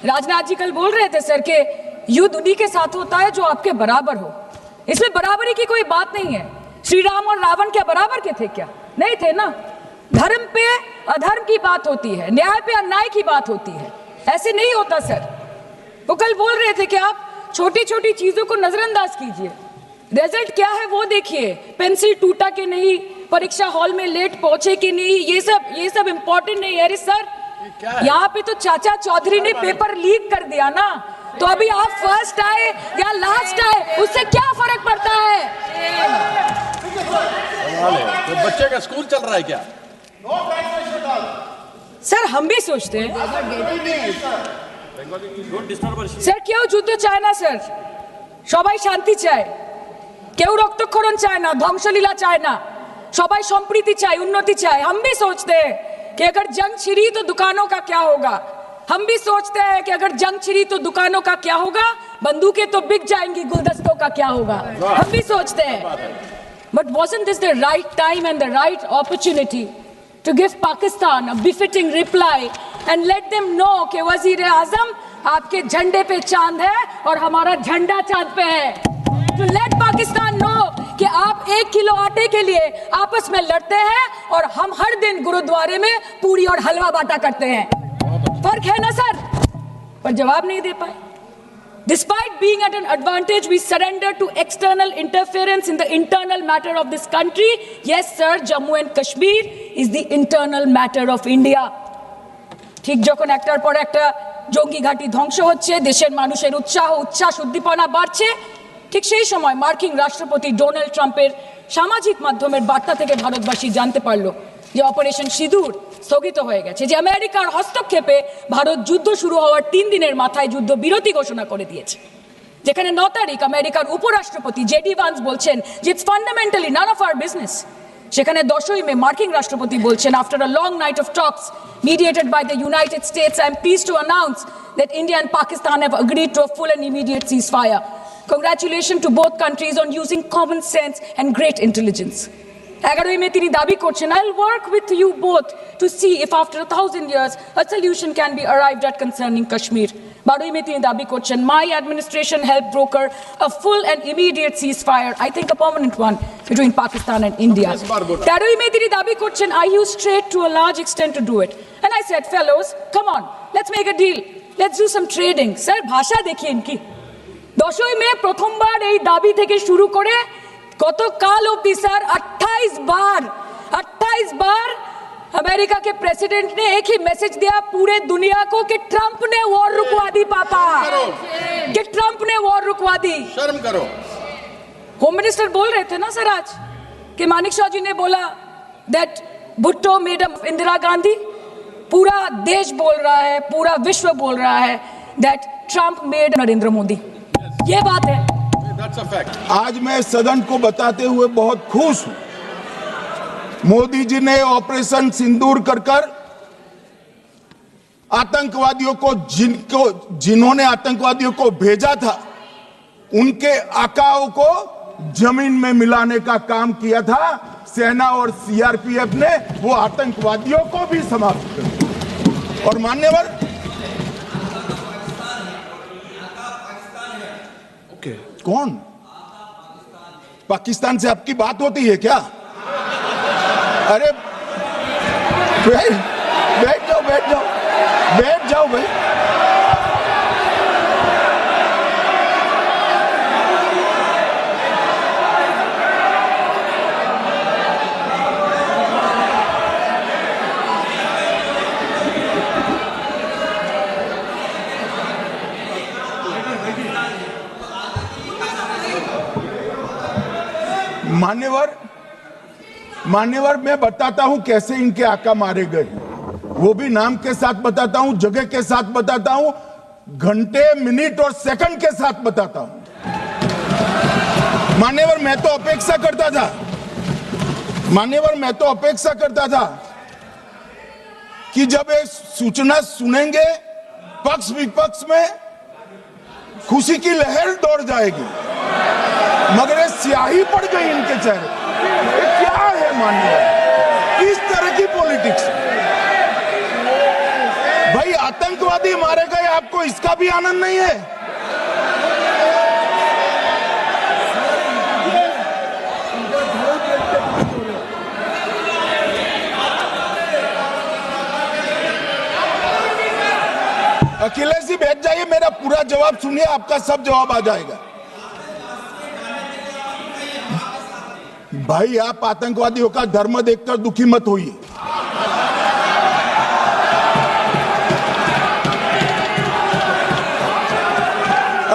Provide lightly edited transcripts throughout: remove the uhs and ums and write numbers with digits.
राजनाथ जी कल बोल रहे थे सर कि युद्ध उन्हीं के साथ होता है जो आपके बराबर हो। इसमें बराबरी की कोई बात नहीं है। श्री राम और रावण क्या बराबर के थे क्या? नहीं थे ना। धर्म पे अधर्म की बात होती है, न्याय पे अन्याय की बात होती है, ऐसे नहीं होता सर। वो कल बोल रहे थे कि आप छोटी छोटी चीजों को नजरअंदाज कीजिए, रिजल्ट क्या है वो देखिए। पेंसिल टूटा कि नहीं, परीक्षा हॉल में लेट पहुंचे कि नहीं, ये सब इंपॉर्टेंट नहीं है। अरे सर, यहाँ पे तो चाचा चौधरी ने पेपर लीक कर दिया ना, तो अभी आप फर्स्ट आए या लास्ट आए उससे क्या फर्क पड़ता है? तो बच्चे का स्कूल चल रहा है क्या? सर हम भी सोचते हैं স্যার কেউ যুদ্ধ চায় না স্যার, সবাই শান্তি চায়, কেউ রক্তক্ষরণ চায় না, ধ্বংসলীলা চায় না, সবাই সম্প্रीति চায়, उन्नति चाहे। हम भी सोचते हैं कि अगर जंग छिड़ी तो दुकानों का क्या होगा। हम भी सोचते हैं कि अगर जंग छिड़ी तो दुकानों का क्या होगा, बंदूकें तो बिक जाएंगी, गुलदस्तों का क्या होगा। हम भी सोचते हैं, but wasn't this the right time and the right opportunity to give Pakistan a befitting reply and let them know कि वज़ीर-ए-आज़म आपके झंडे पे चांद है और हमारा झंडा चांद पे है। To let Pakistan know कि आप 1 किलो आटे के लिए आपस में लड़ते हैं और हम हर दिन गुरुद्वारे में पूरी और हलवा बांटा करते हैं। फर्क है ना सर? पर जवाब नहीं दे पाए। Despite being at an advantage, we surrender to external interference in the internal matter of this country. Yes, sir, Jammu and Kashmir is the internal matter of India. ঠিক যখন একটার পর একটা জঙ্গি ঘাঁটি ধ্বংস হচ্ছে, দেশের মানুষের উচ্ছ্বাস উদ্দীপনা বাড়ছে, ঠিক সেই সময় মার্কিন রাষ্ট্রপতি ডোনাল্ড ট্রাম্পের সামাজিক মাধ্যমের বার্তা থেকে ভারতবাসী জানতে পারলো যে অপারেশন সিঁদুর স্থগিত হয়ে গেছে, যে আমেরিকার হস্তক্ষেপে ভারত যুদ্ধ শুরু হওয়ার 3 দিনের মাথায় যুদ্ধ বিরতি ঘোষণা করে দিয়েছে। যেখানে 9 তারিখ আমেরিকার উপরাষ্ট্রপতি জেডি ভান্স বলছেন যে it's fundamentally none of our business. সেখানে 10ই মে মার্কিন রাষ্ট্রপতি বলছেন, after a long night of Tux mediated by the United States, I am pleased to announce that India and Pakistan have agreed to a full and immediate ceasefire. Congratulations to both countries on using common sense and great intelligence. 11ই মে তিনি দাবি করছেন, I'll work with you both to see if after 1000 years a solution can be arrived at concerning Kashmir. 12ই মে তিনি দাবি করছেন, my administration helped broker a full and immediate ceasefire, I think a permanent one, between Pakistan and India. 13ই মে তিনি দাবি করছেন, I used trade to a large extent to do it. And I said, fellows, come on, let's make a deal. Let's do some trading. Sir, ভাষা দেখিয়ে ইনকি। 10ই মে প্রথমবার এই দাবি থেকে শুরু করে গতকাল অবধি স্যার 28 बार अमेरिका के प्रेसिडेंट ने एक ही मैसेज दिया पूरे दुनिया को कि ट्रंप ने वॉर रुकवा दी पापा, कि ट्रंप ने वॉर रुकवा दी। शर्म करो। होम मिनिस्टर बोल रहे थे ना सर आज कि मानिक शाह जी ने बोला दैट भुट्टो मेड इंदिरा गांधी। पूरा देश बोल रहा है, पूरा विश्व बोल रहा है that Trump made Narendra Modi. ये बात है। आज मैं सदन को बताते हुए बहुत खुश हूं, मोदी जी ने ऑपरेशन सिंदूर कर आतंकवादियों को जिन्होंने आतंकवादियों को भेजा था उनके आकाओं को जमीन में मिलाने का काम किया था। सेना और सीआरपीएफ ने वो आतंकवादियों को भी समाप्त कर दिया। और मान्यवर कौन? पाकिस्तान से आपकी बात होती है क्या? अरे बैठ जाओ भाई। मान्यवर मैं बताता हूं कैसे इनके आका मारे गए, वो भी नाम के साथ बताता हूं, जगह के साथ बताता हूं, घंटे मिनट और सेकंड के साथ बताता हूं। मान्यवर मैं तो अपेक्षा करता था कि जब एक सूचना सुनेंगे पक्ष विपक्ष में खुशी की लहर दौड़ जाएगी, मगर ये स्याही पड़ गई इनके चेहरे। ये क्या है मान्यवर? किस तरह की पॉलिटिक्स? भाई आतंकवादी मारे गए, आपको इसका भी आनंद नहीं है? अखिलेश जी बैठ जाइए, मेरा पूरा जवाब सुनिए, आपका सब जवाब आ जाएगा। भाई आप आतंकवादियों का धर्म देखकर दुखी मत होइए।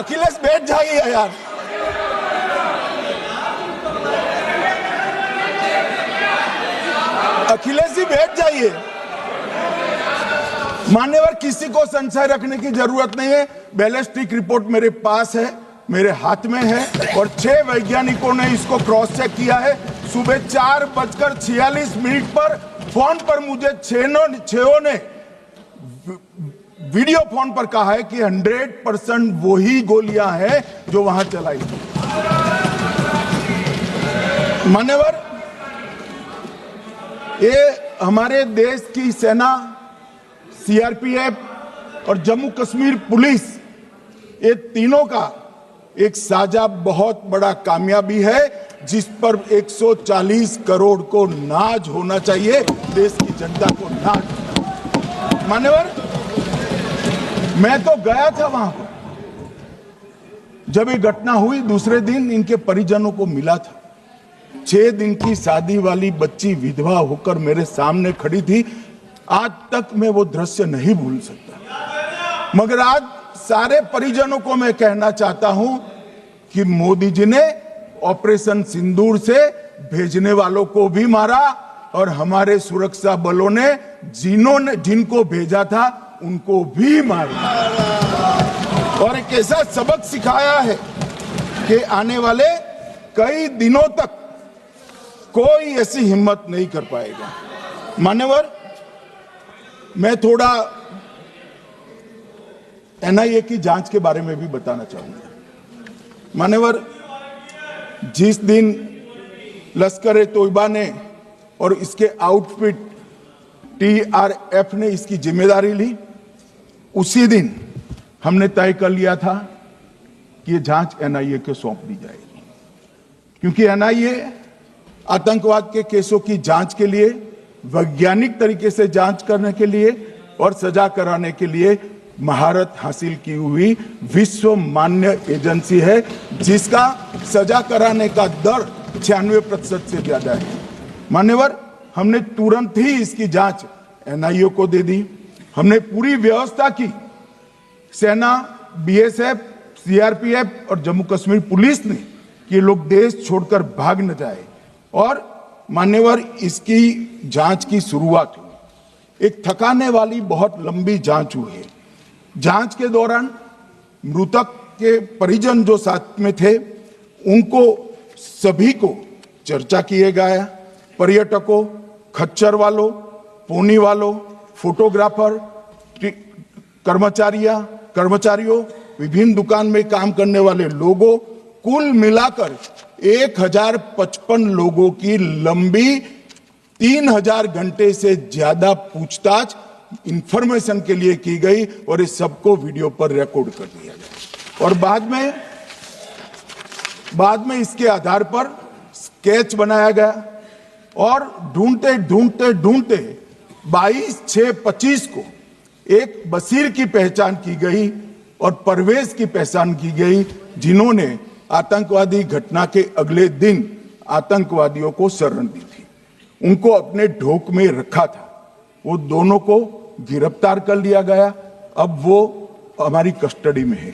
अखिलेश बैठ जाइए यार। अखिलेश जी बैठ जाइए। मान्यवर, किसी को संशय रखने की जरूरत नहीं है। बैलिस्टिक रिपोर्ट मेरे पास है, मेरे हाथ में है, और 6 वैज्ञानिकों ने इसको क्रॉस चेक किया है। सुबह 4:46 पर फोन पर मुझे छेओ ने वीडियो फोन पर कहा है कि 100% वही गोलियां हैं जो वहां चलाई थी। मान्यवर, ये हमारे देश की सेना, सीआरपीएफ और जम्मू कश्मीर पुलिस, ये तीनों का एक साझा बहुत बड़ा कामयाबी है, जिस पर 140 करोड़ को नाज होना चाहिए, देश की जनता को नाज। मान्यवर, मैं तो गया था वहां पर जब ये घटना हुई। दूसरे दिन इनके परिजनों को मिला था। 6 दिन की शादी वाली बच्ची विधवा होकर मेरे सामने खड़ी थी। आज तक मैं वो दृश्य नहीं भूल सकता। मगर आज सारे परिजनों को मैं कहना चाहता हूं कि मोदी जी ने ऑपरेशन सिंदूर से भेजने वालों को भी मारा, और हमारे सुरक्षा बलों ने जिनको भेजा था उनको भी मारा, और एक ऐसा सबक सिखाया है कि आने वाले कई दिनों तक कोई ऐसी हिम्मत नहीं कर पाएगा। मान्यवर, मैं थोड़ा एनआईए की जांच के बारे में भी बताना चाहूंगा। मान्यवर, जिस दिन लश्कर-ए-तोयबा ने और इसके आउटफिट टीआरएफ ने इसकी जिम्मेदारी ली, उसी दिन हमने तय कर लिया था कि ये जांच एनआईए को सौंप दी जाएगी, क्योंकि एनआईए आतंकवाद के केसों की जांच के लिए, वैज्ञानिक तरीके से जांच करने के लिए और सजा कराने के लिए महारत हासिल की हुई विश्व मान्य एजेंसी है, जिसका सजा कराने का दर 96% से ज्यादा है। मान्यवर, हमने तुरंत ही इसकी जांच एनआईए को दे दी। हमने पूरी व्यवस्था की। सेना, बीएसएफ, सीआरपीएफ और जम्मू कश्मीर पुलिस ने कि ये लोग देश छोड़कर भाग न जाए, और मान्यवर, इसकी जांच की शुरुआत हुई। एक थकाने वाली बहुत लंबी जांच हुई है। जांच के दौरान मृतक के परिजन जो साथ में थे, उनको सभी को चर्चा किए गया। पर्यटकों, खच्चर वालों, पोनी वालों, फोटोग्राफर, कर्मचारियों, विभिन्न दुकान में काम करने वाले लोगों, कुल मिलाकर 1055 लोगों की लंबी 3000 घंटे से ज्यादा पूछताछ इंफॉर्मेशन के लिए की गई, और इस सबको वीडियो पर रिकॉर्ड कर दिया गया। और बाद में इसके आधार पर स्केच बनाया गया, और ढूंढते 22/6/25 को एक बशीर की पहचान की गई और परवेज की पहचान की गई, जिन्होंने आतंकवादी घटना के अगले दिन आतंकवादियों को शरण दी थी। उनको अपने ढोक में रखा था। वो दोनों को गिरफ्तार कर लिया गया। अब वो हमारी कस्टडी में है।